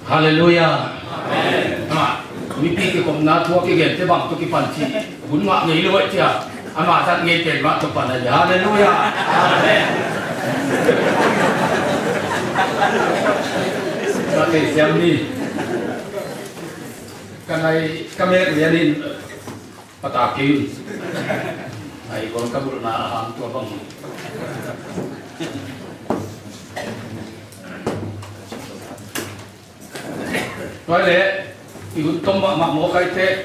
Hallelujah. Amen. Mimpi ke komna tua ke gen te bang tu ke panci. Gun mak ngai luai tia. Ama san ngai pen mak tu pan aja. Hallelujah. Amen. Mati siam ni. Kanai kami lianin patakin. Ai kon kabul na hang tua bang. Nói lẽ thì cũng không mà mua cái thế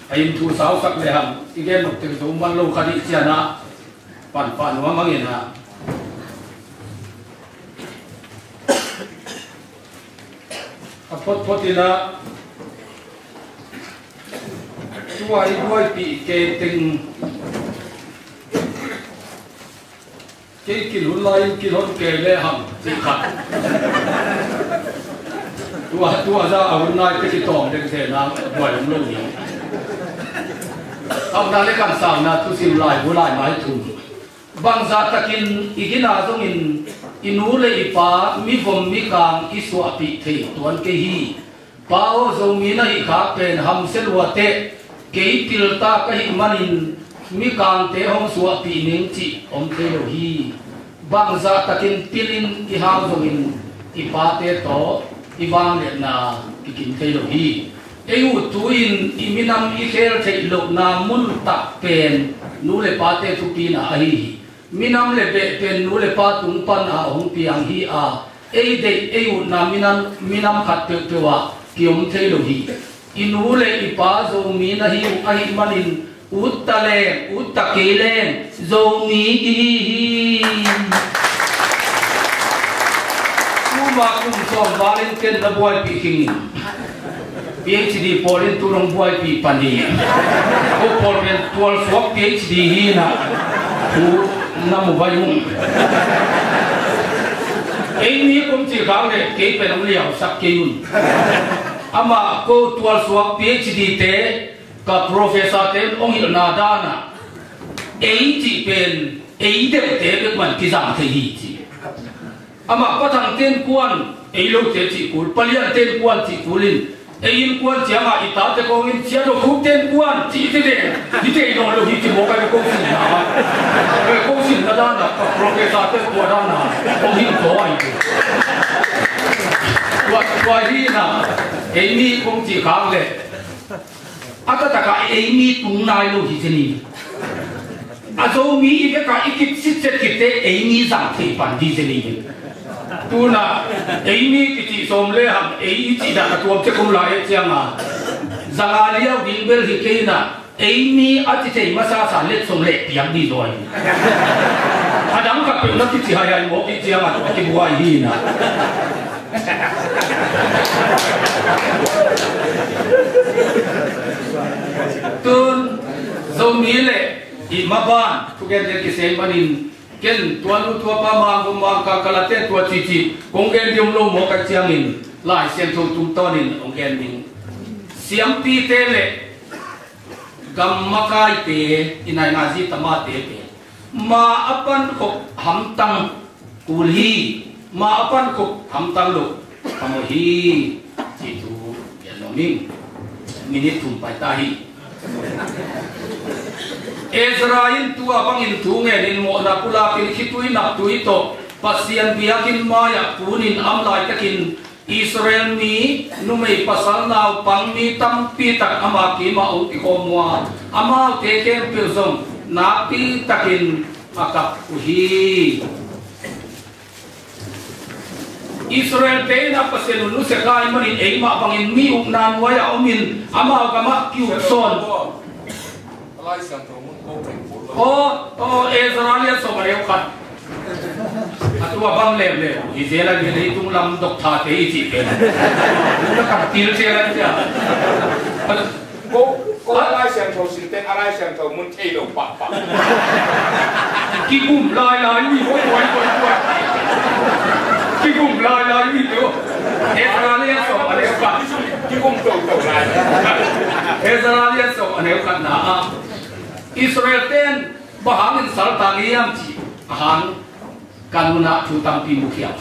anh thu sáu sắc lệ hàng thì cái một từ số mang lâu khai đi chia na phản hóa mang hiện na phốt thì là đuôi bị cái tình cái lún lai cái lún kề lệ hàng thì khát tua ra ở bên này cái tỏng để thể nào ngoài lồng lồng nhiều ông ta lấy cam sào na tu sim lại vô lại mãi thùng bang ra takin igina giống in nú lấy ipa mi vom mi kang iswa pi thei tuan ke hi pao giống mi na hi khá pen ham sel wa te ke til ta ka hi manin mi kang te hong suwa pi ning chi om te lo hi bang ra takin tilin i hao giống in ipa te to Ivan lệ na kikin thay lo hi eu tuin iminam ikhel thay lo na mun tak pen nu le pa te thu pi na hi minam le be pen nu le pa tung pan a hong piang hi a ei de eu na minam khat pe pe wa kiom thay lo hi inu le ipa zo mi na hi ai manin uttale uttakelen zo mi hi mà cũng xong Valentine là boy bị kinh PhD Pauline tu rong boy bị pani cô Pauline tual swap PhD hi na tu namu bayung ini cũng chỉ khang để cái bên ông liao sắc cái yun ama cô tual swap PhD te cả professor te ông hiểu nada na ấy chỉ bên ấy để te được mình cái dạng thế hi ama patang ten kuan ei lo te chi kul palian ten kuan chi kulin ein kuan chiama ita te kong in chia do khu ten kuan chi te de hi te no lo hi chi mo ka ko sin na ko sin na da na ka professor te ko da na ko hin to ai wa hi na ei mi kong chi khang le aka ta ka ei mi tung nai lo hi ni a zo mi i ka ikit sit set kit te ei mi zang te pan di ni tu na ấy mi cái chị xóm lê hàng ấy chị đã tuột chứ không lại chăng à rằng liao đi bên thì kia na ấy mi ở chị thấy mà sao sản lệ xóm lệ tiếng đi rồi à đắng gặp chuyện nó chị hay hay một cái chăng à cái buai hi na tuôn giống mi lệ ima ban tu cái cái xem manin ken tuan lu tua pa mang ka kalate tua cici konggen diom lo mo ka chiangin lai siam thong tum tonin onggen ning siam pi te le gam makai te inai nga ji tama te te ma apan ko ham tang kul hi ma apan ko ham tang lo pamo hi chi tu yan lo ming minit tum pai ta hi Israel tu abang in tu ngen in mo na pula kin khitui na tu ito pasian biakin maya punin amlai takin Israel mi numei pasal na pang mi tampi tak amaki ma uti komwa ama te kem pilsom na pi takin akap uhi Israel te na pasian nu se kai manin ei ma bangin mi umnan waya omin ama kama kiukson Israel so mariau kan atu abang lem Israel ni tung lam dok tha te chi ke na ka til che la ja ko alai siam tho sin ten alai siam tho mun thei lo pa ki gum lai mi hoi ki gum lai mi lo Israel so mariau kan ki gum to lai Israel so mariau kan na Israel ten bahangin saltangiam chi ahan kanuna chutam pi mukhiam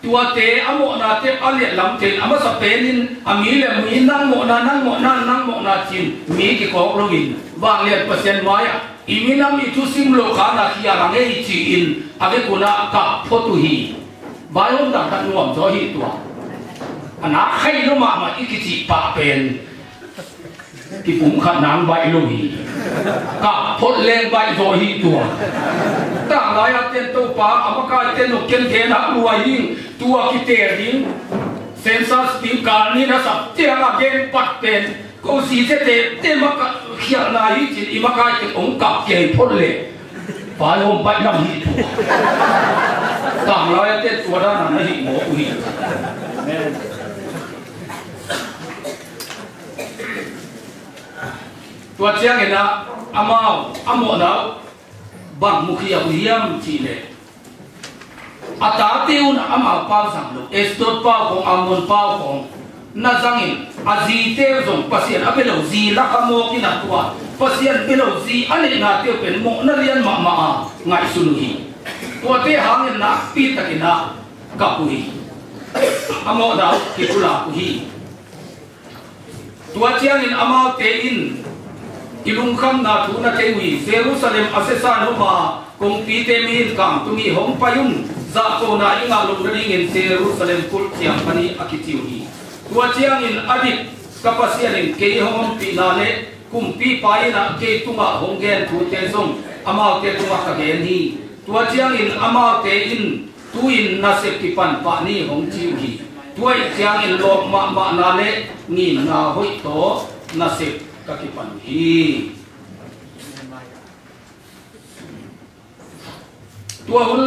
tua te amo na te ale lam te ama sa penin ami le mi nang mo na chin mi ki ko login wang le pasien maya iminam itu sim lo kana kia range chi in ave kuna ka photo hi bayon da kan nuam zo hi tua ana khai lo ma ikiti pa pen ki pum khat nang bai lo hi ka phot leng bai zo hi tua ta lai a ten to pa amaka ten no ken ke na luai hin tua ki te ding sensas tim kal ni na sap te ma gen pat pen ko si te ma ka khia na hi chin i ma ka ke ong kap ke phot le pa yom bai nam hi ta lai a ten tua da na hi mo hi tua chiang ina amao amo na bang mukhia hiam chi le ata teun ama pa sang lo estot pa kong amon pa kong na zangin azi te zong pasien apelo zi la kamo kina tua pasien pelo zi ani na te pen mo na rian ma ngai suluhi tua te hangin na pi takina kapui amo na kipula kuhi tua chiang in amao te in ilung kham na thu na kewi Jerusalem asesa no ma kong pi te min kam tumi hom payun za ko na inga lung ring in Jerusalem kul chiang pani akitiu hi tua chiang in adik kapasian in ke hom pi na le kum pi pai na ke tunga hong gen thu te song amao te tunga ka gen hi tua chiang in amao te in tu in na se ki pan pa ni hong chiu hi tua chiang in lok ma na le ni na hoi to na se kakipan hi tua hul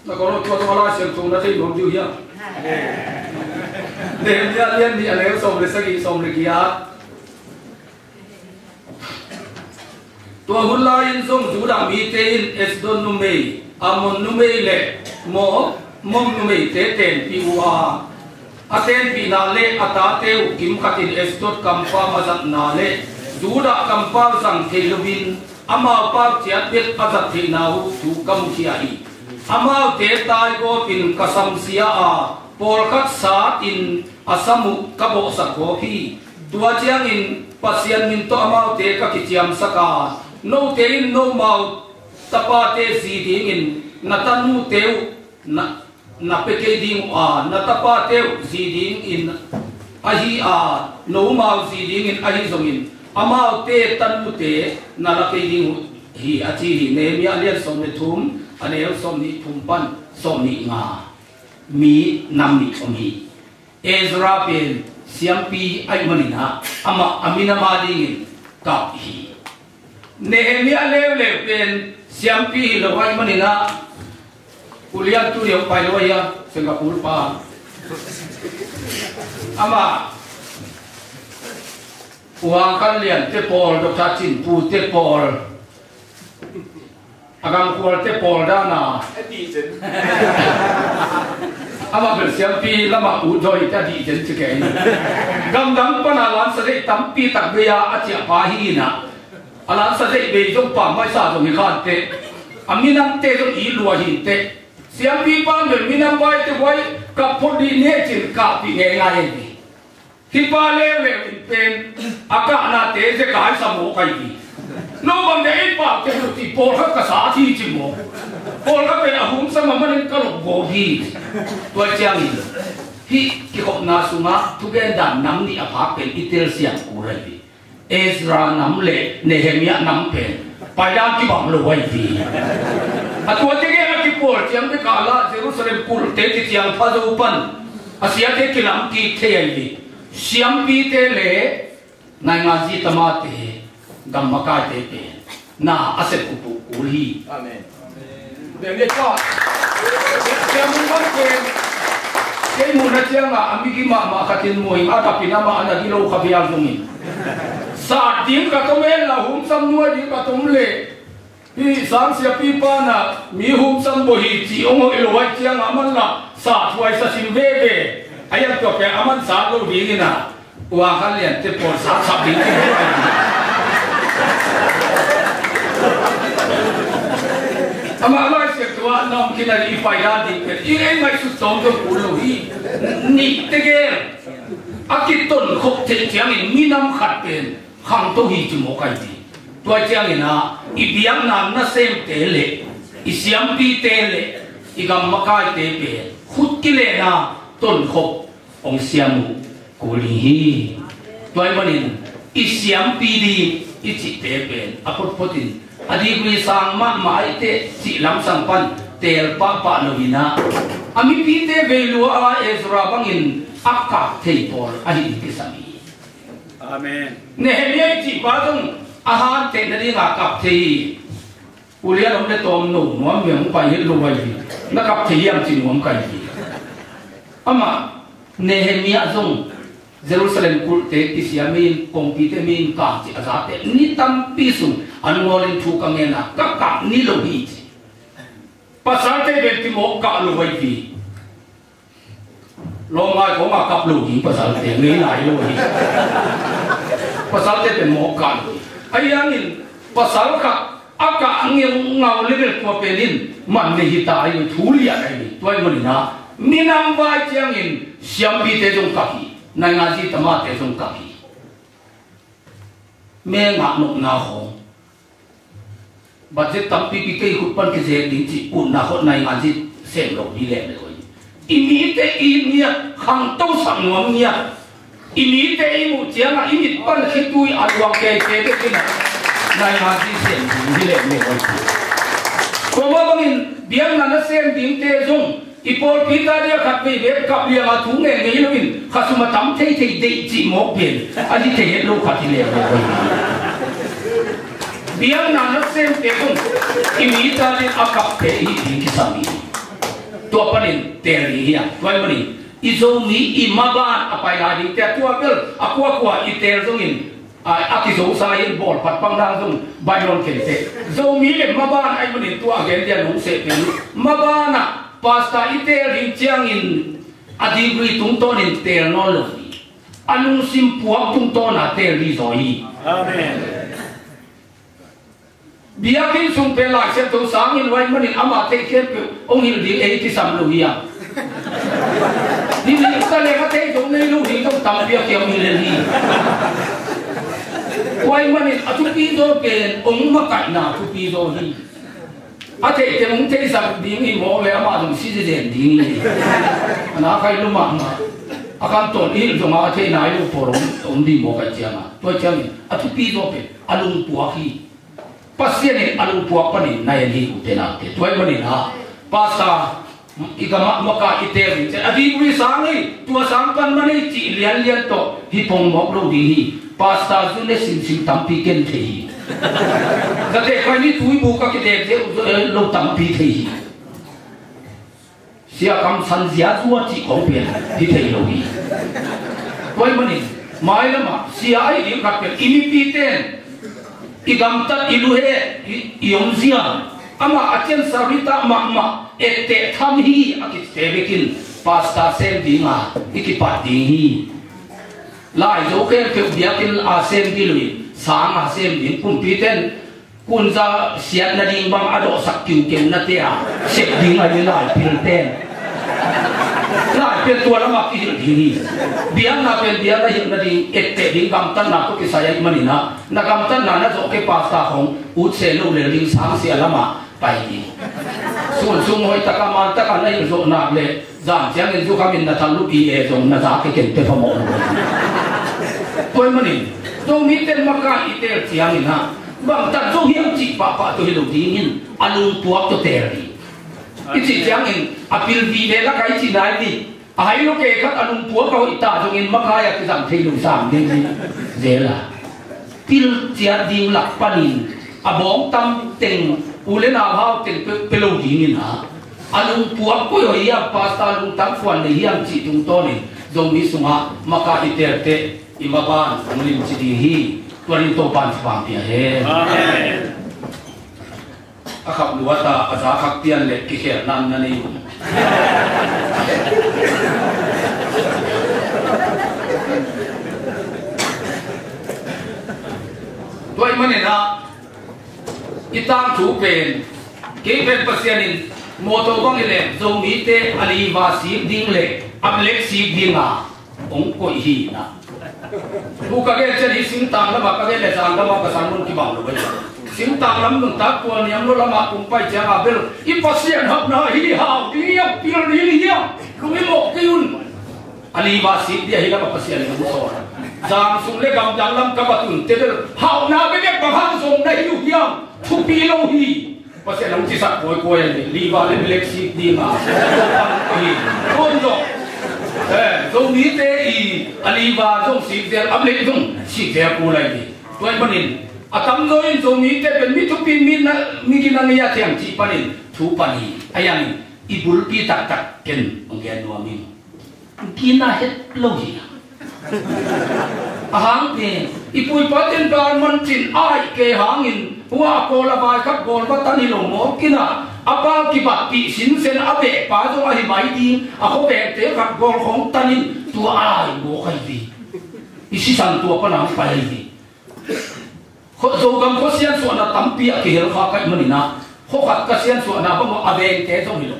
na ko tua la siam chung na thei hom ju ya dem ya lian ni ale som le sagi som le kia tua hul la in som ju da mi te in esdon nu mei amon nu mei le mom nu mei te ten pi wa aten pi na le ata teu kim khatin estot kampa mazat na le duda kampa sang thelubin ama pa chiat bet azat thina hu tu kam thia hi ama te tai go pin kasam sia a por khat sa in asamu kabo sa ko phi tua chiang in pasian min to ama te ka kichiam saka no te in no mau tapa te si ding in natanu teu na peke ding a na tapa teu si ding in ahi a no mau si ding in ahi zongin amao te tanu te na la ke ding hi achi hi ne mi alian som ne thum ane som ni thum pan som ni nga mi nam ni om hi Ezra pen siampi ai manina ama amina ma ding kap hi Nehemia lew pen siampi lo ai manina ulian tu yang pai lo ya Singapura pa ama uang kan lian te pol Dr. Chin pu te pol agam kual te pol dana ama bersiampi lama udoi ta di jen cekei gam dang panalan sare tampi tak beya acia pahi na alan sare be jong pa mai sa jong khan te aminam te jong i lua hin te siampi pan ber minam bai te wai ka podi ne chin ka pi nge ngai ni hi pa le pen aka na te je kai sa mo kai ni no bang de pa te ti por ka sa thi chi mo por ka pe ahum sa man ka lo go hi tua chiang ni hi ki ko na sunga tu gen dan nam ni apha pen itel siam ku rai Ezra nam le Nehemia nam pen pai dam ki bang lo wai vi atua te ge ki por chiang be kala Jerusalem kul te ti chiang pha zo pan asia te kilam ki the ai vi siam pi te le nai nga ji tama te gam maka te pe na aset ku uri amen dem le cha siam mun ban ke mun na chiang a ami ki ma khatin moi ata pinama ana gi lo khabial zungin sa tim ka to wen la hum sam nuai di ka tum le hi sang sia pi pa na mi hum sam bo hi chi ong elo wai chiang aman la sa thuai sa sim ve ve ayat to ke aman sa lo di ni na wa khan lian te por sa sa ding ki ama lai se to lúa nông khi này phải ra thì cái em ngay sụt tóm cho phụ lúa hi nị thế kia cái tuần khóc thế chẳng in mi năm khát tiền hàng tô hi chỉ một cái gì tôi chẳng in ibiang nam na xem tế lệ isiam pi tế lệ igam makai tế bể hút cái lệ na tuần khóc ông siam cố li hi tôi mà nên isiam pi đi ichi tế bể apot potin adi kui sang ma mai te chi lam sang pan tel pa no hina ami pi te velu a Ezra bangin akka thei por ani ti sami amen Nehemia chi ba jong ahan te nari nga kap thei ulia lom le tom no nuam myang pa hit lo wai na kap thei yam chi nuam kai ama Nehemia jong Jerusalem kulte isiamin kompitemin ka chi azate ni tam pisung anngolin thu kangena ka ni lo hi pasarte beltimo ka lo wai fi lo mai ko ma kap lo hi pasarte ngai lai lo hi pasarte pe mo ka ayangin pasal ka aka angeng ngau level ko pelin man ne hi ta ai thu lia ai toy manina minam vai chiangin siambi te jong ka hi nai nga ji tama te jong ka hi me nga nok na ho budget tampi pi kai hupan ke je ding chi un na hot nai nga ji sem lo ni le loi ini te inia khang to sang nuam nia ini te imu chianga ini pan khitui alwang ke ke kina nai nga ji sem ni le loi ko ma bangin biang na sem ding te jong ipol pita dia khat be be kap lia ma thu nge nge lovin khasuma tam thei thei dei chi mo pen aji te lo khat le loi biang na sem te kung imita ni akap te hi kisami to panin te ri ya wai mani izo mi imaban apai la di te tu apel akwa iter zongin aki zo sa in bol pat pang dang zong bayon ken te zo mi le maban ai mani tu again dia nong se pen mabana pasta iter ri chiang in adigui tung ton in te no lo anung sim puak tung ton na te ri zo hi amen biakin sung pela se to sangin wai manin ama te ke ong hil ding ei ti sam lu hiya ni ta le ka te jong nei lu hi jong tam bia ke ong hil hi wai manin atu pi do pen ong ma kai na tu pi do hi ate te ong te sam ding hi mo le ama dong si je den ding hi ana kai lu ma ma akan ton hil jong a te nai lu porong ong di mo ka chiama to chiang atu pi do pen alung puak hi pasien ni alu puak pani nai ni utena te toy mani na pasa igama maka iteri adi bui sangi tua sangpan mani chi lian lian to hi pong mok lo di hi pasta zu le sim sim tampi ken the hi kate kai ni tui bu ka ke de lo tampi the hi sia kam san zia zuwa chi khong pian hi the lo hi toy mani mai lama sia ai ni ka pe imi pi ten igam ta iluhe iomzia ama achen sarita ma ette tham hi akit tebekin pasta sem dinga ikipat ding hi lai zo ke biakin a sem dilui sang a sem din kum piten kunza siat na ding bang ado sak kiu kem na te a sek ding a ni lai pil ten lai pe tua lama ki hil ding hi biang na pen biang na hil na ding ette ding gam tan na ko ki saya manina na gam tan na zo ke pasta hong ut se lo le ding sang sia lama pai di sung hoi ta ka man ta ka nai zo na le zam chiang en zu ka min na thal lu pi e zo na za ke ken te phamo toy mani to mi ten ma ka iter chiang ina bang ta zo hiam chi pa to hi lo ding in alung puak to te ri ichi chiang in apil vi le la kai chi nai ni ai lo ke khat alung puak ka ita jong in ma ka ya ki zam thei lu sam ding zela pil chia ding lak panin abong tam teng ulena hau teng pelo ding in ha alung puak ko yo ya pasta lung tam fuan le hiam chi tung to ni zong mi sunga maka iter te imaban nglim chi ding hi tuarin to pan pam pia he amen akap luata aza khak tian le ki kher nan na nei toy mane na itang thu pen ke pen pasianin mô tô vang ile zo mi te ali va si ding le ablek si dinga ong koi hi na bu ka ge chen hi sing tang la ma ka ge le sang la ma ka sang mun ki bang lo ba sing tang lam nung ta ko niam lo la ma kum pai cha ma bel i pasien hap na hi ha ki ya pil ni ya lu mi mo ki un ali va si dia hi la ma pasien ni so jang sung le gam jang lam ka ba tun te hao na be ge pa hang sung na hi yu yang thu pi lo hi pasien lam chi sa koi ni li va le black si di ma kon do zo mi te i ali va zo si der am le zo si der ko lai ni toy banin atam zo in zo mi te ben mi thu pi mi ki na ya thiam chi panin thu pani ayang ibul pi tak tak ken onggen no mi kina het lo hi ahang pe ipui paten kan man chin ai ke hangin wa ko la ba kap gol ba tani lo mo kina apa ki ba pi sin sen abe pa zo ai mai di a ho be te kap gol khong tanin tu ai mo khai di isi san tu pa na pa di kho zo gam kho sian so na tampi a ke hel kha kai manina kho khat ka sian so na ba mo abe ke zo ni lo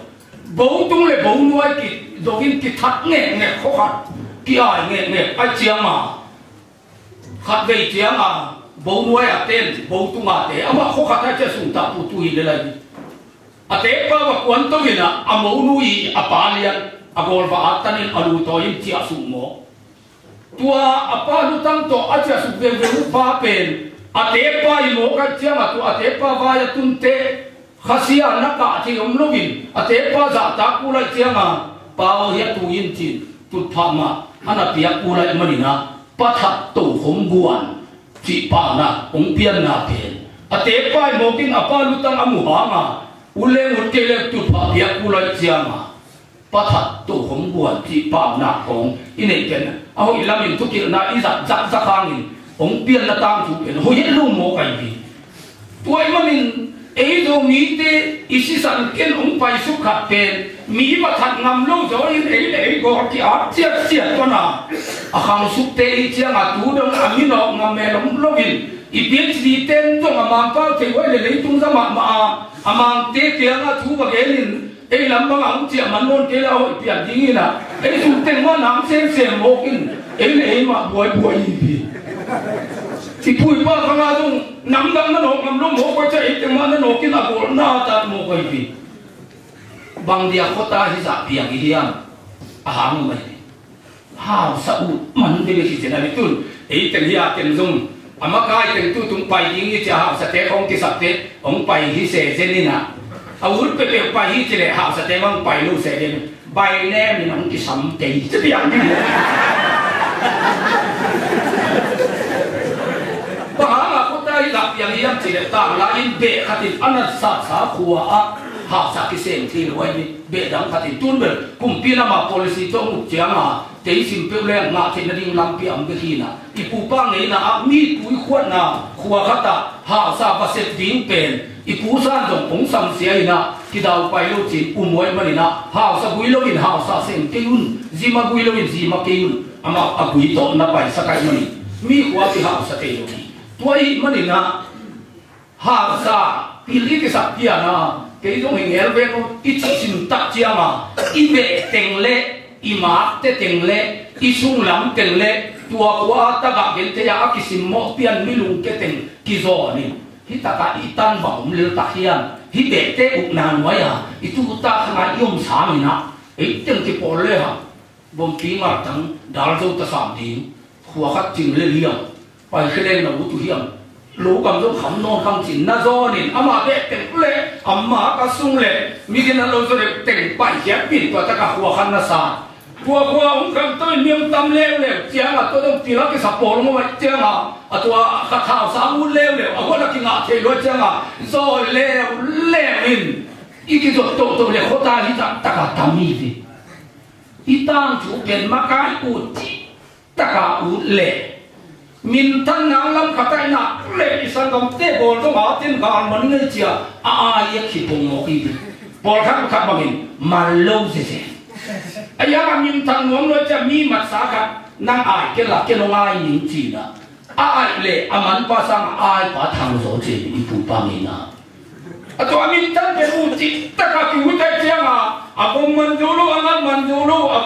bou tung le bou nuai ki zo vin ki that nge kho khat ki ai nge ai chiang ma khát về chiang à bố nuôi à tên bố tung à thế ama khó khát cho sung ta pu tu hi le lai à thế pa và quan tôi là à bố nuôi à pa liền à gol và tanin alu to im chia sung mo tua à pa lu tang to à chia sung về pa pen à thế pa i mo ka chiang à tu à thế pa va ya tun te khasia na ka chi om lovin à thế pa za ta ku lai chiang à pa hi tu in chin tu pha ma ana pia ku lai manina bắt hạt tổ hồng buồn chỉ bảo na ông pian na tiền à tế pai một kinh à pa lu tăng amu ha mà ule một cái lệ tụt phá bia cu lại chia mà bắt hạt tổ hồng buồn chỉ bảo na ông in này tiền à hồi làm mình tu kia na ít giặt hàng ông pian na tăng tu tiền hồi hết luôn một cái gì tuổi mà mình ấy đồ mỹ thế isi san ken ông phải xuất khát tiền mỹ mà thật ngầm lâu rồi ấy gọi cái áp chết cho nào à hàng xuất tế chiang à tu đông à mi nọ ngầm mẹ lắm lâu in ít biết gì tên trong à mang bao thì gọi là lấy tung ra mà mang tế tiếng à tu vào cái nên ấy lắm bằng ông chị mà nôn cái là hội tiền gì nè ấy xuất tên mà nắm xem một cái ấy mà bồi gì thì bùi ba thằng nào cũng nắm đấm nó nổ ngầm lông hổ quay chạy thì mà nó nổ cái nào cũng na ta một cái gì bằng dia kota thì sao biang cái hiam hàng mày hào sao mình cái gì thế này tuần ấy tiền hiya tiền dung mà cái tiền tu tung bay những cái hào sa té không cái sập té ông bay thì sẽ thế nào útไปไปที่เลยหาสเตมันไปลูกเสด็จใบแนมนี่มันกี่ซ้ำตีจะอย่างนี้ปะหาคนได้หลับอย่างนี้ยังจีเต่างละอินเบะขัดิอันนั้นสาสาขัวอ่ะหาสักเสียงที่รวยนี่เบะดังขัดิตุนเบลกุมปีน่ะมา policy ต้องมุกเจียงอ่ะเดี๋ยวสิ่งเปรี้ยวงาที่นั่นยิ่งลำเปียมไปที่น่ะอีปูป้างนี่น่ะมีตุยขวดน่ะขัวขัดอ่ะหาสาบเสร็จดิ้งเป็นอีปูซ่านจงองสัมเสียน่ะที่ดาวไปโลจินมวยมันนี่น่ะหาสกุยโลอินหาสาเสียงเกี่ยุนจีมากุยโลอินจีมาเกี่ยุนอามาอกุยโตน่ะไปสักไก่มันนี่มีขัวที่หาสเตโลกีตัวอีมันนี่น่ะหาสาพิลิกิสักเกียน่ะเกี่ยงเงี้ยเว้ยอีจิสินตักเจียมาอีเบะเต็งเล่อีมาเตเต็งเล่อีสุ่งลำเต็งเล่ตัวขัวตะกะเห็นเทียอากิสิมโมเปียนมิลุงเกเต็งกิโซนี่ฮิตากะอีตันบ่มเลตะเฮียนฮิเบะเตอุกนานไว้อ่ะอีตุตาขณะยมสามีนะไอ้เต็งที่ปอเลยฮะบ่มปีมาทั้งดาลโจตะสามทีขัวคัดจิงเลยเลี้ยงไปเคเล่นนะวุตุเฮียงรู้กำลังขำนอนคำจินน่าจอนี่อามาเบะเต็งเล่อามาก็สุ่งเล่มีกินนั่นเราจะเด็กเต็งไปแย่ปิดตัวตะกะขัวขันน่ะสาขัวองค์กำต้นเมียมตำเล่เจ้าอ่ะตัวต้องตีลักที่สับปอลงมาเจ้าอ่ะตัวกระถางสามุนเล่อ่ะคนละกินอาเทลเจ้าอ่ะโซ่เล่อินอีกตัวตัวเล่โคตรที่ตะกะทำมีดิอีตั้งจูเป็นมากายอุดตะกะอุดเล่มินทันนางลำขัดใจน่ะเล่สังกำเตะบอลต้องหาเต็มการมันเงยเจ้าอายขี้ปงโมกีดิบอลขัดบังอินมาโลเซ่ไอ้ยามินทันหวงเราจะมีมัดสากันนางอายเกล้าเกล้าหญิงจีน่ะอายเล่อามันภาษาอายปะทางโซเจอีปูปังอินะตัวมินทันเป็นอุจิตะกะกิวใจ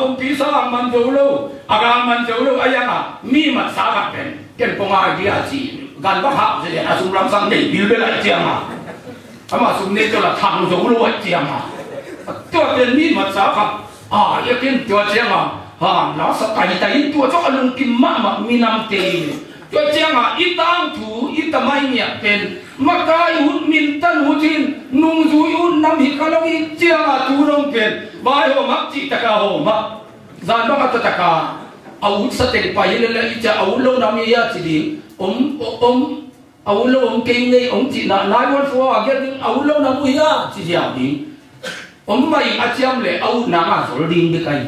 ông pi sa man dấu lâu aga man dấu lâu ayang à mi mà sa gặp bên cái công ai kia chỉ gan bắc hạ gì à sung lam sang để bil bên lại chiang à mà sung nên cho là thằng dấu lâu lại chiang àตัวเป็นมีมาสาครับอยากกินตัวเจียงแล้วสกายแต่ยินตัวเจ้าลุงกินมามีน้ำเตยตัวเจียงอีตั้งถูอีตะไม่เนี่ยเป็นมะกายหุ่นมินตันหุ่นจินนุ่งจุยหุ่นน้ำหิกะลงอีเจียงตูลงเป็นบายโหมักจิตะกาโหมักจานบักตะกาเอาสเต็กไปเลยจะเอาโลน้ำยาจีดิเอาโลเก่งเลยจีน่ะนายวันฟัวแกดึงเอาโลน้ำยาจีเดียวดิไม่อาเจียมเลยเอาหนังสระดิ่งไปกัน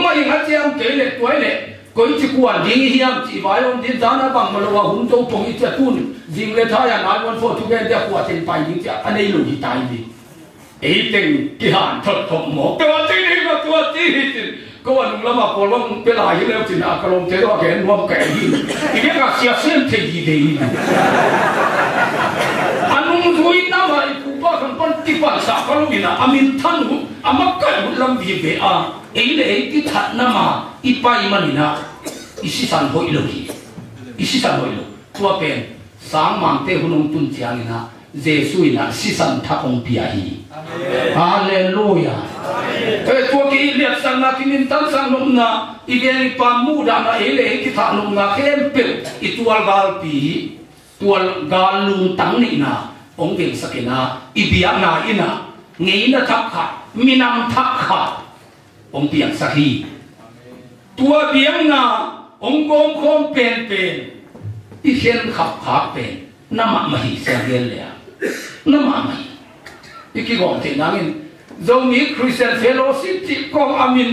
ไม่อาเจียมเกล็ดตัวเลยก็อีกกวนดิ่งเฮียมจีบายองดินจานะบังมาลว่าหุ่นโตปงอีกจะตุนดิ่งเลยท้ายนายวันโฟทุกแก่เดียกว่าเต็มไปดิ่งจะอันนี้หลุดตายดิเต็งกี่หันทดทบหมกตัวจริงก็ตัวจริงก็วันนึงละมาพอลงเปล่าอยู่แล้วจีน่ะกระลงเทว่าแกนวมแก่หินอีกอย่างเสียเส้นเทียดีอันนู้นดูอีน้ำอะไรกูบ้ากันปนที่ปันสาก็รู้นะอามินท่านหูอามักกันหุ่นลำบีเบะเลยที่ทัดน้ำมาอีไปมันนี่นะอิสิสันหอยลูกอิสิสันหอยลูกตัวเป็นสางมังเตหุ่นองตุนเจียงนี่นะเจสุยนะสิสันทักองพิอาฮีฮาเลลูยาตัวกี้เรียกสังนาคินินตันสังนุมนาอีเวนิปามูดานะเลยที่ทัดนุมนาเข้มเปิลอีตัวกาลปีตัวกาลุงตั้งนี่นะองเวงสกินาอีเบียนาอินะเงี้ยนะทักขามินำทักขาองเบียงสักีตัวเบียงนาองกงคงเป็นอีเขียนขับขาเป็นน้ำมันไม่เสียเงินเลยน้ำมันไม่อีกกี่คนที่นั่งจะมีคริสเตียนเฟโลชิพที่กองอามิน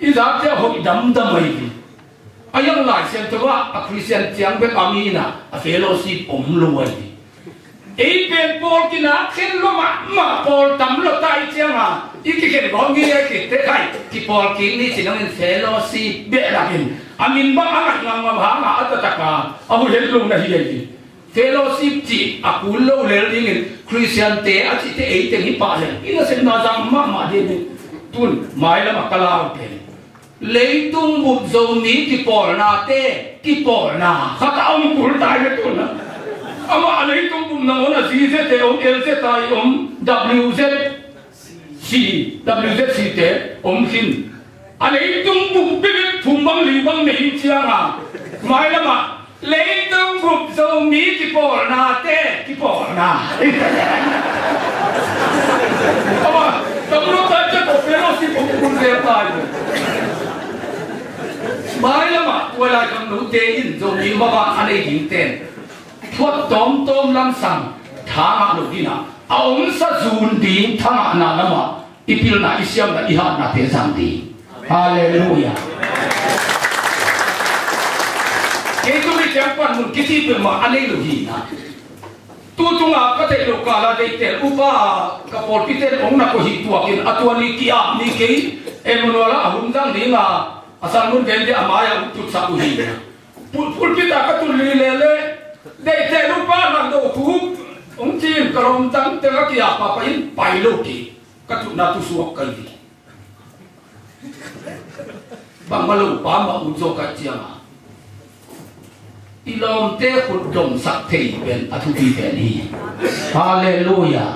อีสานจะหอยดำไม่ดีอายังหลายเสียงตัวคริสเตียนเจียงเป็นอามินะเฟโลชิพอมรวยเป็นปอลกินเข็นลมาปอลตำรวจตายเจียงอีกกี่คนบอกงี้กี่เตะใครที่ปอลกินนี่สิ่งนั้นเฟโลชิพเบลากินอามินบ้าอะไรงามหางอัตตะกาเอาเห็นลงในที่นี้เฟโลชิพจีอากุลโลเลลดิ้งคริสเตียนเตะอาจิเตะเตะหิปาเลยอีนั่นเส้นนาจังมาเดนตุนไม่ละมากลาเป็นเลยตุงบุบโซนี้ที่ปอลนาเตะที่ปอลนาข้าจะเอาปุลตายเลยตุนนะอามาอะไรตุงบุบนาโอนะซีเซเตอมเอลเซตายWZเตอมขินอะไรตุงบุบเป็นทุ่มบังลีบังในหินเชียงไม่ละมาเลยตุงบุบโซนี้ที่ปอลนาเตะที่ปอลนาอามาตำรวจจะตบเฟโลสิผมคุณเสียตายไม่ละมาเวลาคำหนูเตอินโซนี้มาว่าอะไรหินเต้นทวดต้มลำสั่งทางลูกนี่นะเอาสะจูนดีทางนาละมาอีพิลนาอิสยามนะอีหานาเทสังดีฮาเลลูยาเกี่ยวกับเจ้าปันมุนกิติเป็นมาอะไรลูกนี่นะตัวตรงอ่ะก็เตะลูกกาลาเดเตอุปากระปอดพิเตองนักหิตัวกินอัตัวนี้กี่อ่ะนี่กี่มโนละหุ่นจังดีนะอาศัยมุนเดินที่อามายาจุดสักุหินะพูดพิตาก็ตุลีเลยเด็กเตลูกป้านักโดทุบองจีนกระรมจังเตะกี่อ่ะป้าไปไปลูกกี่ก็ตุนาตุสวกกันดีบางมาลูกป้ามาอุจโจกัจเจียงอีลมเตะขุดดมสักเทเป็นอธุติเป็นนี้ฮาเลลูยา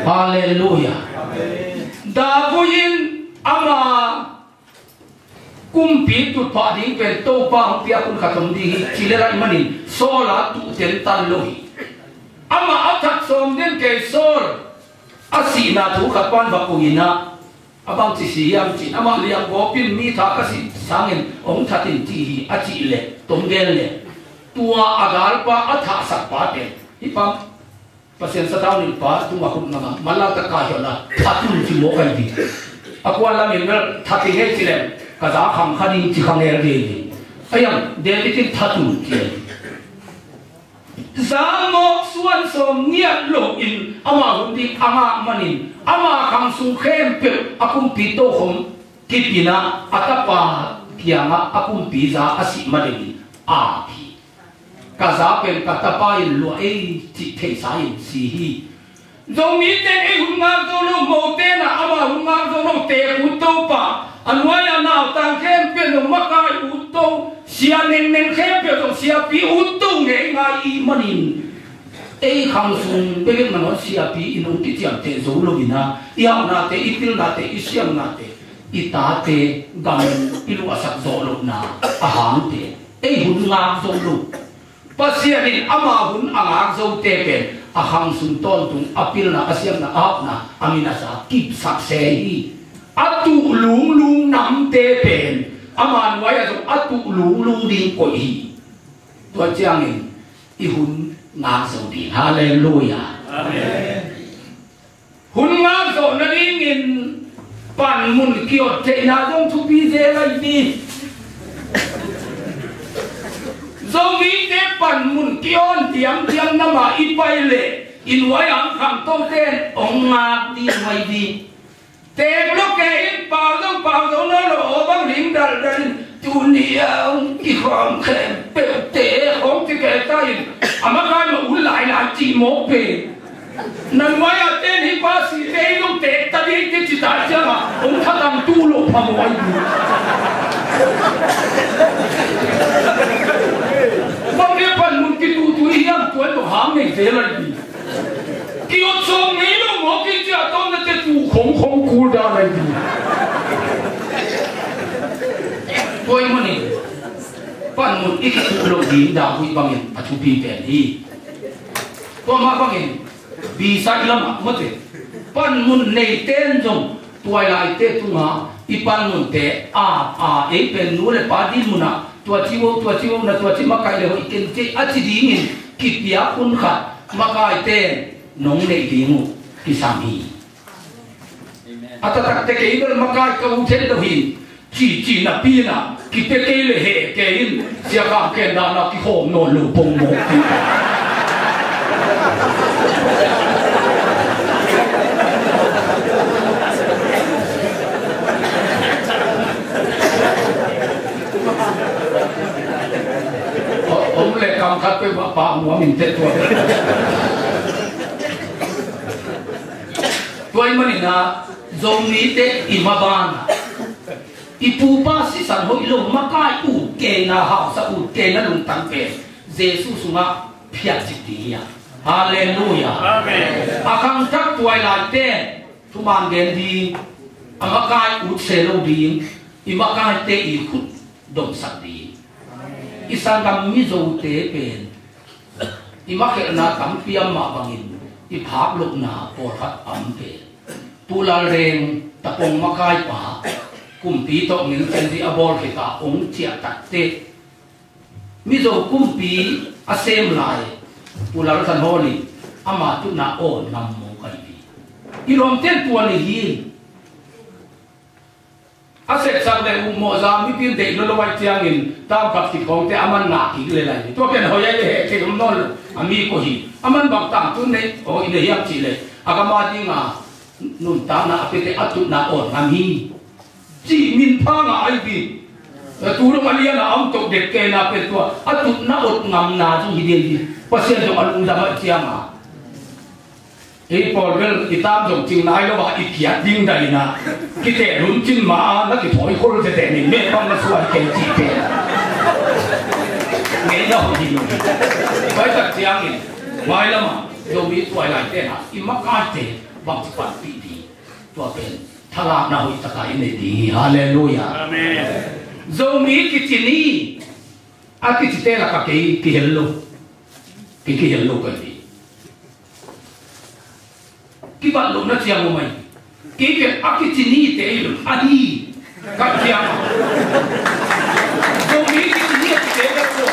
ฮาเลลูยาดาวุยินอามากุมปีตุดพาดิ้งเป็นโตปังเปียคุณขัดมดีชิเลรัยมันินโซลาตุเตนตันลุยอามาอัฐสมเด่นเกยโซลอาศีนาทุขัดปันบักุยินะอาบังจิสียามจินอามาเลียงโกปินมีทากสิสังเงินองทัดินจีอาจิเลตงเกลเลตัวอากาศป้าอัฐสักป้าเป็นฮิปังภาษาสตาวนิป้าตัวมาคุณนำมาลาตะกาเจนะทัดลุจิโมกันดีอากวนลามินเวลทัดที่เฮจิเลกระจาขังขัดินจิขังเอร์ดีไอ้ยังเดลิตินทัดลุเกลจามกส่วนสมเงียบโลกินอามาหุ่นดีอามามันนินอามาขังสุงเข้มเปิลอากุมปีโตคมกิปินะอัตปาเกียงอากุมปีซาอาสิมาเดนิอาพีกาซาเป็นกัตปาอินลัวเอจิเทสาอินสีฮีจงมีเตนหุ่นงามโตโลโมเตนะอามาหุ่นงามโตโลเตหุ่นโตปะอันวายน dòng mắc ai út tô xia nên khép biểu dòng xia pi út tô nghe ngay manin ấy khang sung bây giờ mà nói xia pi inung cái chuyện thế dấu lo bina yêu na te itil na te isiam na te ita te gam ilu asak zo lo na ahang te ấy hun ngam zo lo pasianin ama hun angak zo te pen ahang sung ton tung apil na asiam na ap na amina sa kip sak se hi atu lung nam te pen aman waya zo atu lung ding ko hi tua chiangin I hun ngang zo ding hallelujah amen hun ngang zo na ding in pan mun kiot te na dong thu pi je lai ni zo mi te pan mun kion tiam na ma I pai le in wai ang kham to ten ong ngak di mai di te lo ke in pa zo no lo bang ling dal tu ni ông ki khom khem pe te khom ti ke ta in ama kai ma u lai la chi mo pe nan wai a te ni pa si te lo te ta di ti chi ta cha ma ông tha dang tu lo pa mo ai bang ke pan mun ki tu hiam tuan lo ham nei te lai ni ki o chong nei lo mo ki cha ton na te tu khong ku da lai ni tôi muốn này, pan một ít cái lục gì đào huy bằng hình, chụp hình về đi, tôi mà bằng hình, vì sao lắm mất thế, pan một này tên dùng, tôi lại tên tu mà, ít pan một thế, ấy bên núi là ba đi muốn à, tôi chiêu na tôi chỉ mắc cái là hội kiến chế, chỉ đi nhìn, kịp bia kun khát, mắc cái tên, nông này đi ngủ, cái sami, ta cái cái mắc cái câu thế đâu hình. Chỉ là pin à, cái cái lệ hệ cái in, giờ cả cái đó là cái hồn nổi lửa bùng một. Ông lại cầm khát với bà mua mình chết rồi. Tôi mà nè, dùng ní thế imaban. Ipu pa si san hoi lo makai u ke na hao sa u ke na lung tang pe Jesu sunga phiat chi ya hallelujah amen akang tak tuai la te tu man gen di amakai u se lo ding imakai te I khut dom sak di isan kam mi zo te pen imakhe na kam piam ma bangin I phak lok na por khat am pe pulal reng tapong makai pa kumpi to ngin chen di abol ke ka ong chia tak te mi zo kumpi asem lai pulal than holi ama tu na o nam mo kai bi ilom ten tu ani hi aset sang le mo za mi pin de lo wai chiang in tam pak ti kong te aman na ki le lai to ken ho ye he ke dum non ami ko hi aman bang tang tu ne o ine hiam chi le agama di nga nun ta na apete atu na o nam hi chỉ min pha ngã ai bị tu lo mali na am to de ke na pe to atut na ot ngam na ju hi di pasien jo alung da ma chia ma e por vel itam jong ching nai lo ba I kia ding dai na ki te run chin ma na ki thoi khol te te ni me pang na suai ke chi pe nghe no hi no bai tak chiang ni mai la ma jo mi tuai lai te na I mak ka te bang chi pan pi di to pen thala na hoi takai ne di hallelujah amen zo mi kitini ati chite la ka ki hello ki hello ka di ki ba lo na chiang mo mai ki ke akitini te lo adi ka chiang zo mi kitini te ka ko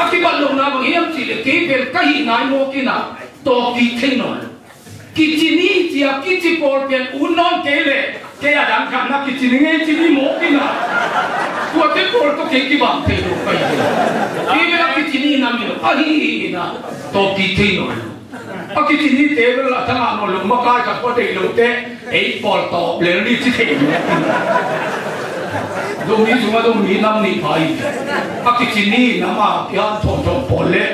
aki ba lo na ba hiam chi le ki pe ka hi nai mo ki na to ki thenon kitini chia kiti por pen unon kele ke adam kam na kitini nge chini mo kina tu ate por to ke ki bang te lo kai ki be kitini na mi ahi na to kitino a kitini te be la ta no lo ma kai ka ko te lo te e por to le ri chi te do mi nam ni pai a kitini na ma ya to por le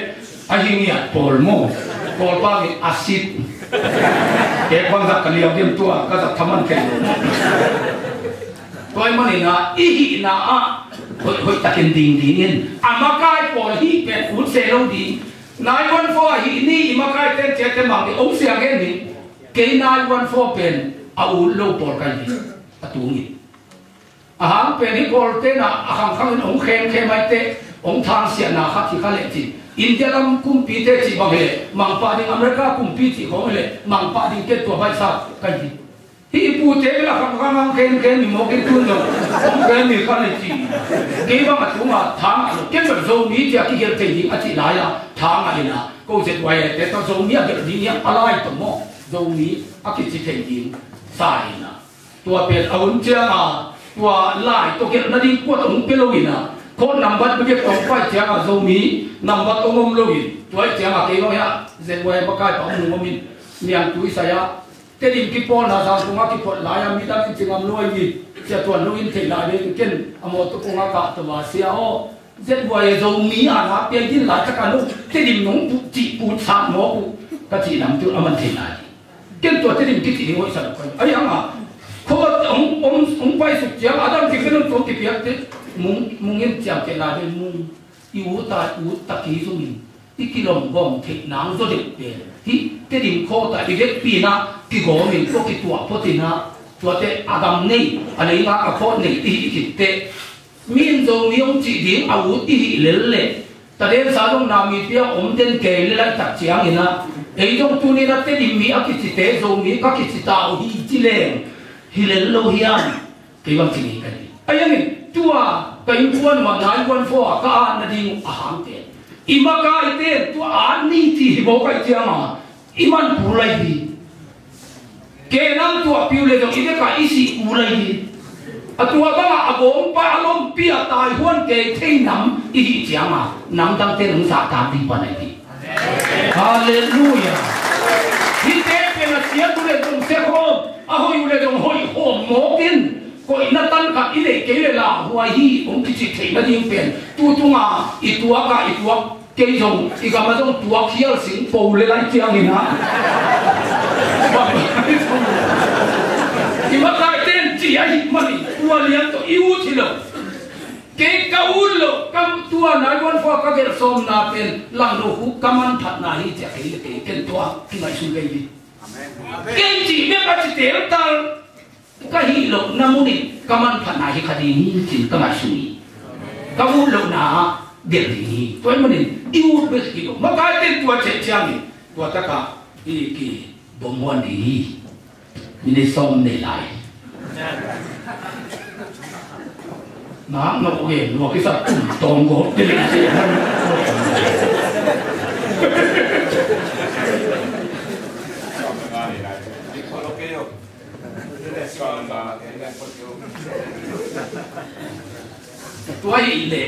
ahi ni at por mo por pa mi asit ke kwang za kaliam dim tua ka za thaman ke ตัวมันน่ะอีหิน่ะเฮ้ยตะกินดิงนี่อามาไกปอฮีเป็นอุเซโลดีนายวันฟอฮีนี่มาไกเต้นเจ็ดมังที่องเสียงนี่เกย์นายวันฟอเป็นอาอุโลปอลกันนี่ประตูนี่อาหารเป็นที่ปอลเต้น่ะอาหารข้างองเข้มไม่เตะองทางเสียน่ะครับที่เขาเล่นจีอินเดียลำกุมปีเตะจีบางเฮมังปาดิงอเมริกากุมปีจีของเฮมังปาดิงเก็ตตัวใบซับกันนี่ที่ปูเจล่ะข้างเข้มมีโมกินตุนองเข้มมีกันเลยจีเกี่ยวกับตัวมาทางเก็บแบบโซมีที่ที่เกี่ยวกับจีอาทิตย์ไหนล่ะทางอะไรนะก็จะไว้แต่ตอนโซมีอะไรดีเนี่ยอะไรตัวมั่วโซมีอาทิตย์ที่เกี่ยวกับสายนะตัวเป็นอาวุธเจ้าตัวไล่ตัวเกี่ยวกับนั่นดีกว่าตัวเป็นโลวินะคนนำบัตรไปเก็บของไฟเจ้าโซมีนำบัตรองค์โลวิตัวเจ้าเกี่ยวกับเนี่ยเจ็บไว้ประกายของมึงมินเมียนตุยสายเตดิมกิปอนอาสาตุงากิปอนลายมีตั้งจริงๆลอยวีเจ้าตัวลุยเทลายเลยกินอโมตุงากาตัวเสียโอเจ็บไว้โซมีอาณาเปียงที่หลายจักรนุเตดิมน้องปุจิปูชาโมกุกะจีนำตัวมันเทลายกินตัวเตดิมกิจินี่ไว้สักคนไอ้ยังอ่ะโคตรองไปสุดเจ้าอาดัมกินตัวกิเปียกเตมุงเงินเจ้าเทลายมุงอูตะกี้ซุมินที่กิโลกรัมเทนางโซเด็กเดียที่เตดิมโคตรอีเด็กปีน่ะที่โกมินก็คิดตัวพอดีนะตัวเตอาดัมนี่อะไรนะอโคนี่ที่คิดเตมีนโจมีองจีดิงอาวุธที่เล่เล่แต่เรื่องสารนามีเพียงอมเดนเกลและตัดเชียงนี่นะไอ้ตรงตัวนี้นะเตดิมมีอากิจิเตโจมีก็คิดตาฮีจิเลงฮิเลโลฮิอันเกี่ยวกับที่นี่กันไอ้ยังไงตัวก็ยิ่งควรมานายวันฟ้าก็อ่านดิ่งอาหารเตอิมากายเตตัวอ่านนี่ที่บอกไอ้เจ้ามาอิมันพูดอะไรดีเกนังตัวพิวเลยตรงนี้ก็อีสิอูเลยตัวบ้าอาบงป้าล้มเปียตายหัวเกยเท่น้ำอีเจียมาน้ำตั้งเต้นหงสาตามดีปานไหนดีฮาเลลูยาที่เต้เป็นเสียตัวเลยตรงเสียโคมอาหอยอยู่เลยตรงหอยโคมหมอกินก็อินัตันกับอีเล็กเกยละหัวฮีผมคิดจิตเท่นั่นยิ่งเป็นตัวงาอีตัวกะอีตัวเกยจงอีกมาต้องตัวเขี้ยวสิงปูเลยไรเจียงนี่นะที่มาได้เต้นจีไอ้มันตัวเลี้ยงตัวอิวที่เราเก่งกับอุ่นเรากำตัวนายวันฟ้าก็เกิดสมนาเป็นหลังดูหุกมันถัดนาฮีจะเก่งตัวที่ไม่ช่วยกันดีเก่งจีเนี่ยก็จะเตะตาก็ฮีเราน้ำมันกำมันถัดนาฮีคดีนี้จริงก็ไม่ช่วยกับอุ่นเราหนาเดี๋ยวนี้ตัวมันอิวเบสกิโลมาได้เต้นตัวเจียงนี่ตัวตะกะอีกีบ่มวนดีมีในซองในไหลน้ำมันโอเคหนูคิดว่าตุ่มตองก็จะเล่นเสียงตัวใหญ่เลย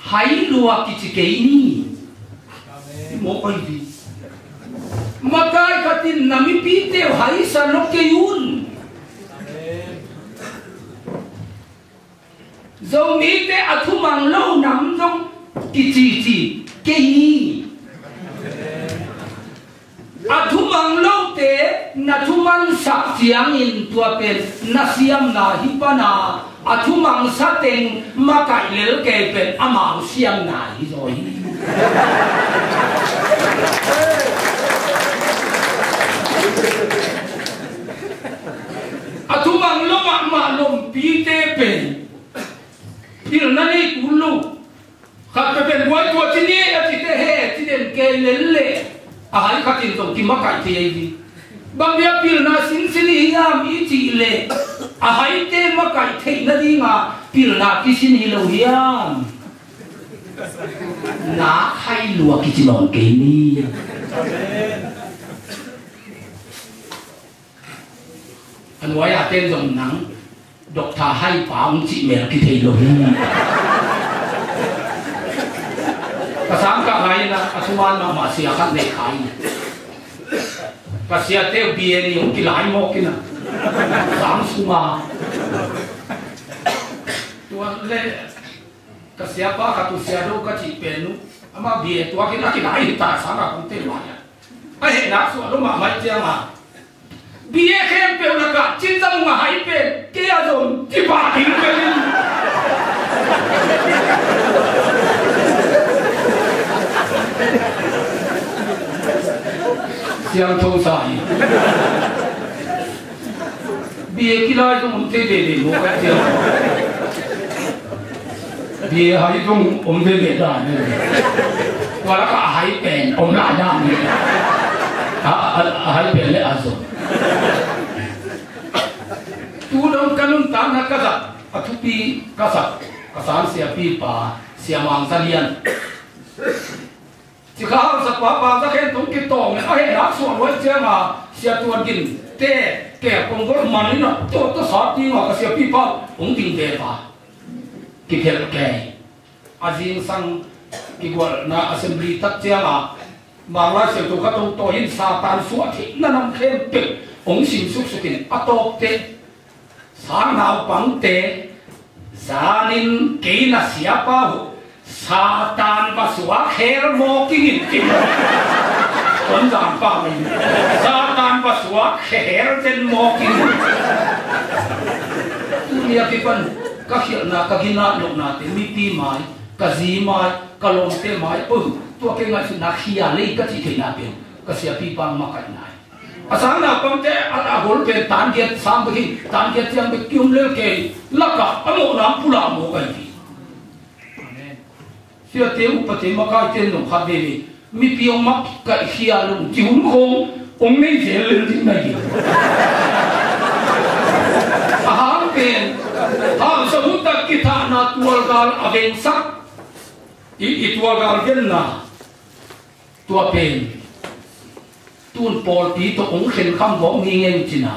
หายรัวกิจเกยนี่หมอไปดีมาไกลกัตินนามิปีเตวหายสนกเกยุนจงมีเตอทุมังเล่านำจงกิจิเกยีอทุมังเล่าเตนัทุมันสักเสียงอินตัวเป็นนัสยามนาฮิปนาอทุมังสัตเองมาไกลเลลเกเป็นอามังเสียงนาฮิโซฮีอทุมังลมมาลมปีเตเป็นที่นั่นนี่กุลูขัดไปเป็นวัวตัวที่นี่อาทิตย์เฮที่เด่นเกลเล่อาหารขัดจินตรงที่มาไก่ที่ยังดีบางเรื่องพิลนาสินสินียามอีจีเล่อาหารเตมาไก่เทนดีงาพิลนากิสินีโลยามนาให้ลัวกิจนอนเกนี่อันไว้อาเต้นตรงหนังดอกทาให้ป่าองจิเมลกิเทโลฮีภาษากะไงนะอสุวรรณมาเสียขัดในขายภาษาเที่ยวเบียนี่องกิหลายโมกินะสามสุมาตัวเล่กเสียป้ากับตัวเสียดูกจิเป็นนุอามาเบียตัวกินอะไรกิหลายตาสามกับของเต้นวายไอ้เห็นนักส่วนรู้มาไม่เจ้ามา bia khem pe la ka chin jam nga hai pe ke a dom ti ba hin pe siang thâu sai bia kilai jong te de mo ka te bia hai jong te da ne wala ka hai pen la da ne hai pen le azo tu dong kanun tan na ka atupi ka san sia pi pa sia mang salian chỉ khao sắp ba ra khen tung cái tòng này ai đã xuống với chơi mà xe tuần kinh tê kẻ công có mặn nữa tôi sát đi mà cái xe pi pa cũng tin tê pa cái kẹt kẹt azin sang cái gọi là assembly tắc chơi mà lại xe tôi cái tôi hiện sa tan suốt thì nó nằm khen bự ông xin xúc xúc kinh atop tê sáng nào bằng tê gia đình kỹ là siapa Satan pasua kher mo kingin kin kon jam pa min Satan pasua kher ten mo kin tu ya ki pan ka khil na ka gina lok na te mi pi mai ka zi mai ka lom te mai tu ke nga na khia le ka chi thina pe ka sia pi pang ma kai nai asang na pam te a hol pe tan get sam bi tan get yang be kyum le ke laka amo nam pula mo kai phía tiêu bát thế mà cái tên nó khác biệt mi piong mắc cái khía luôn chịu không ông này dễ lên thế này hàng tiền hàng số hút tất cả na tual gal aven sắc ít tual gal gen na tua pen tuôn pol tí to ông khen khăm võ nghi nghen china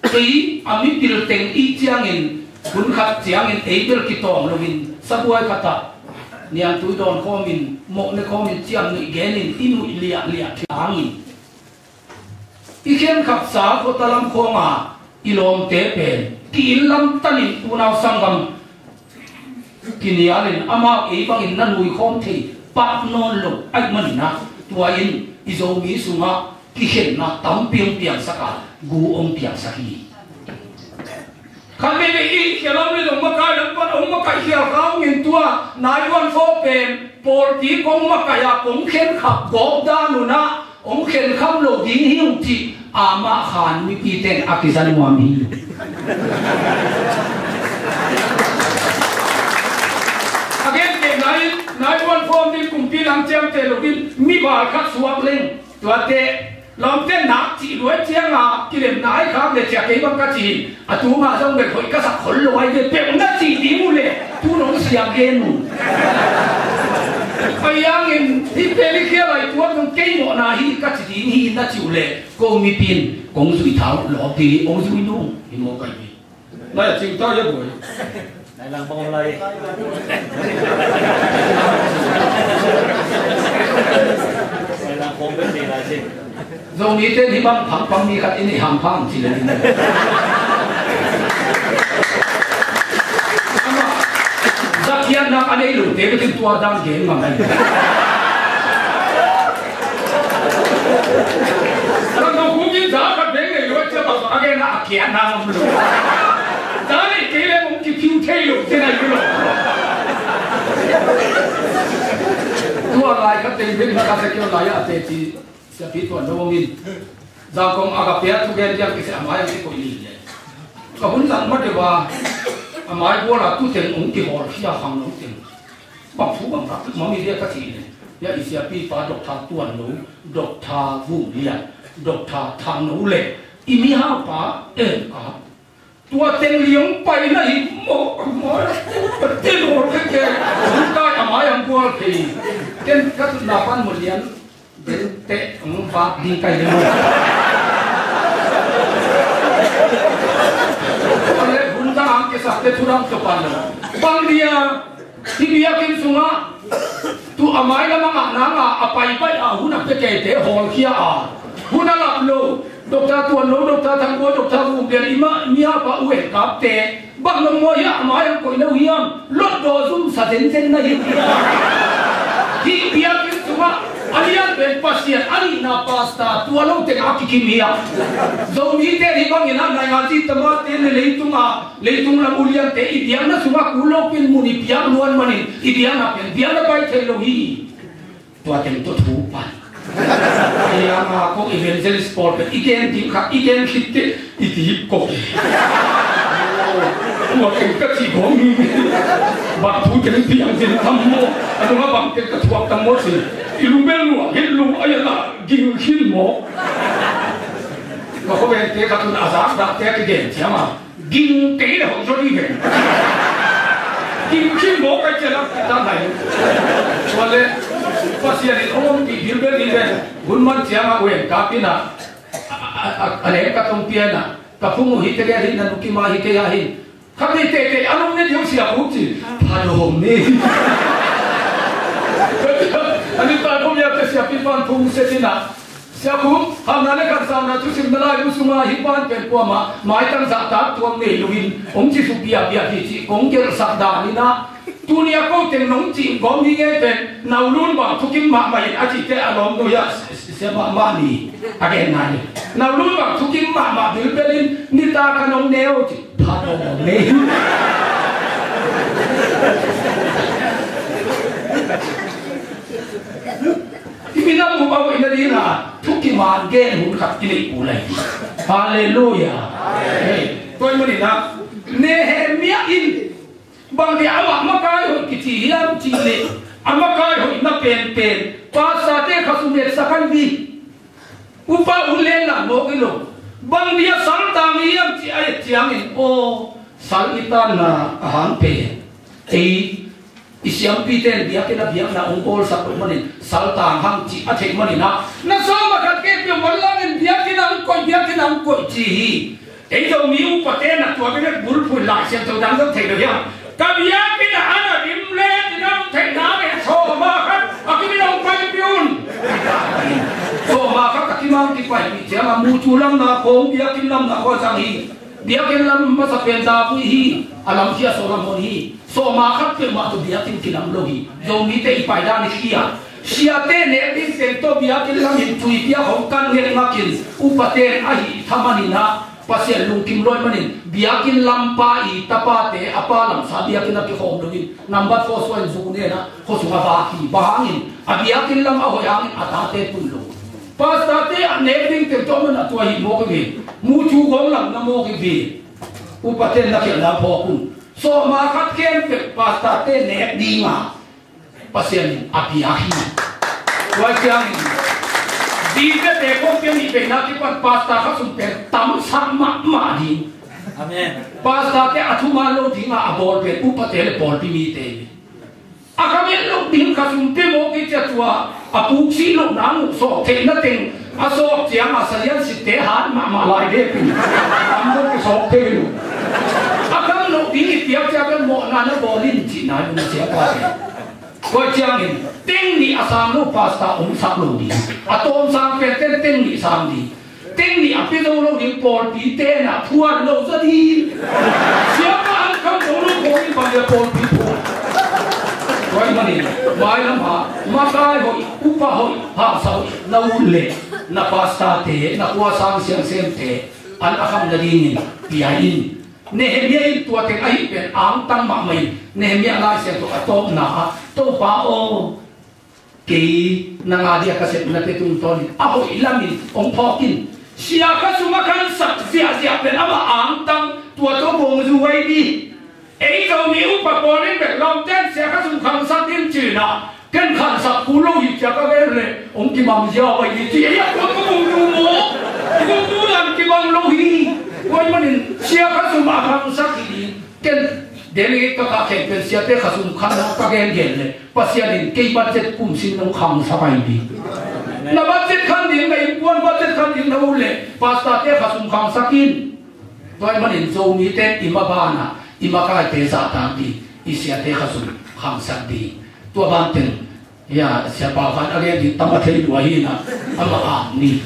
cái ami pil teng ít chiang in kun khát chiang in ấy bel kitong lovin sabuai kata niang tu don komin mo ne komin chiam ni genin inu lia thiangin ikhen khap sa ko talam khonga ilom te pen kin lam tanin tunau sangam kinialin ama e bangin nanui khom thei pak non lo ai man na tuain izomi sunga kikhen na tam piang saka gu om piang sahi kami ini kalau ni orang makai dapat orang makai siapa kau ngintua naiwan fopen politi kong makaya kong ken khap gop danuna kong ken khap lo ding hiu ti ama khan mi piten akisan muami again ke naiwan form din kumpi lang jam te lo din mi bal khat suap leng tuate lòng tên nát chỉ đuổi chiang à cái điểm nái khác để chẹt cái bằng cái gì à tu mà xong để khỏi cái sạc khốn lôi để bẹp nó chỉ tí mu lệ tu nó xiang ghen mu bây giờ nghìn thì bê đi kia lại tu nó cây mỏ na hi cái gì hi nó chịu lệ cô mi pin công duy tháo lọ tí ông duy nung thì mua cái gì đây là chịu tao nhất buổi này là bông lây này là không biết gì là gì dầu ní tên thì bằng phẳng đi khát ini hàng phẳng chỉ là gì này giặc hiền đang anh ấy lủng thế cái tiếng tua đang ghé mà này còn đâu cũng như giá các bên này luôn chưa bao giờ cái nào kia nào luôn giá này cái này cũng chỉ phiêu thay luôn thế này luôn tua lại các tên bên các cái kêu lại à thì sẽ biết tuần đâu mình giao công agapia thu gen yang cái amai cái coi lì này có huấn luyện mất được và amai bố là tu tiền ông kia họ khi hàng ông tiền bằng phú bằng bạc mà mình đi cái gì này ya isia pi pa độc thà tuần nấu độc thà vũ liệt độc thà thang nấu lệ imi ha pa cả tua tiền liang bay này mo tiền hồ cái cái amai ang bố thì tiền các là pan một liang đến tệ ông phát đi cây lên luôn, còn lại bún ra ăn cái sạp tệ thu đam chụp ăn rồi, bang dia, thì dia kinh xuống á, tu amai là mang nang à, bay bay à, hun áp cái tệ hòn kia à, hun là lạp lô, độc ta tuần lô, độc ta thằng bố, độc ta vùng biển ima, mía pa uể cáp tệ, bang nông mồi á, amai ăn coi nấu hiam, lót đồ zoom sa đến này, thì dia kinh xuống á alian ben pasien ali na pasta tua lo te akikimia zo mi te ri bang ina na ngati tama te leitung la ulian te idiana suma kulo pin muni piang luan manin idiana pen diana bai te lo hi tua tem to thu pan ya ma ko evangelist sport igen tim kha igen khitte iti ko tua tem ka chi bong ba thu tem piang tin tham mo anu ma bang te ka thuak tam mo si ilumelu hilu ayala ging hin mo ko ko ben te ka tun azak da te ke gen chama ging te le ho so ni ben ging hin mo ka chela ta dai wale pasian in om ti bilbel ni ben gunman chama wen ka pina ale ka tong piana ka fungu hite ga hin na nukima hite ya hin kami te anong ne diu sia puti palo me ani pa ko ya ke sia pipan phung setina sia ku hamna ne kan sa na tu sim nalai musuma hipan pen ko ma mai tang za ta tuam ne luin ong chi su pia pia ti chi ong ker sa da ni na tunia ko teng nong chi gom hi nge pen nau lun ba thu kim ma mai a chi te alom do ya sia ma ni again nai nau lun ba thu kim ma bil pelin ni ta kanong neo chi pha do ne Ibinang mo ba ina din na tuki man gen hun kap ini ulai. Haleluya. Toy mo na Nehemia in bang di awak makai ho kiti hiam chile amakai ho na pen pasa te khasumet sakan bi upa ulela mo kilo bang dia santang hiam chi ay chiang in o salita na ahan pe isiam piten dia kena biang na ongkol sa manin salta hang chi athe manin na so makat ke pyo walangin dia kena angkoi chi ei do mi u paten na tua be bul phul la siam to dang thei do ya ka bia kena ana dim le dang thei na be so ma khat akimi dong pai piun so ma khat akimang ki pai pi jama mu chulam na khong dia kinlam na ko sang hi dia kinlam ma sa pen da pu hi alam sia so lam hi so ma khat ke ma to dia tin kinam lo hi do mi te pai da ni sia te ne din sen to bia kinlam hin tui pia hong kan nge ngakin upaten ahi thamani na pasien lung kim loi manin biakin lampa I tapate apa lam sa biakin na ki khom dogin number 4 so zu ne na ko su ba ki bahangin abiakin lam a hoyangin atate punlo pastate ne din te to man atwa hi mo ke mu chu gong lam na mo ke bi upaten na ki la pho kun so ma khat ken ke pastate ne di ma pasien abiahi wa kyang di ke te ko ke ni be na ki pasta ka sum pe tam sam ma di amen pasta ke athuma lo di ma abol pe upatel bol pi mi te akamen lo din ka sum pe mo ki chatua apu si lo na mu so te na teng aso chiang asalian si te han ma lai de pi am ko so te lu akam lo di ti ya cha ben mo na na bolin chi na ni sia pa ko chiang in ting ni asam lo pasta sa lo di atom sang pe ting ni sam di ting ni api lo di pol pi te na thuan lo sa di sia pa ang kam lo ko ni pa de pol pi Wai mani mai lam ha ma kai hoi upa hoi ha sau na ulle na pasta te na kwa sang siang sem te an akam na dingin piain Nehemia in tua te ai pen ang tang ma mai Nehemia lai siang to atom na to pa o ke na nga dia kaset na te tung ton a hoi lamin ong phokin sia ka sumakan sak sia pen ama ang tang tua to bong zu wai di ấy đâu miếu bà bò lên bể lòng tên sẽ có dùng khăn sát tiên chỉ nà kênh khăn sát cú lâu gì chả có cái này ông kì bằng gieo bởi vì chỉ ấy có bùng đu mố có bù làm kì bằng lâu hi quay mà nên sẽ có dùng bà khăn sát thì kênh đến đây các cái kênh sẽ tế có dùng khăn các cái gen này và sẽ đến cây bắt chết cùng xin nông khăn sát bài đi là bắt chết khăn điểm này quan bắt chết khăn điểm đâu lệ và sát tế có dùng khăn sát in quay mà nên dâu mi tên im bà na imakai te za ta di isia te khasum khang san di tua ban ten ya siapa van age di tamat hei dua hi na ama ni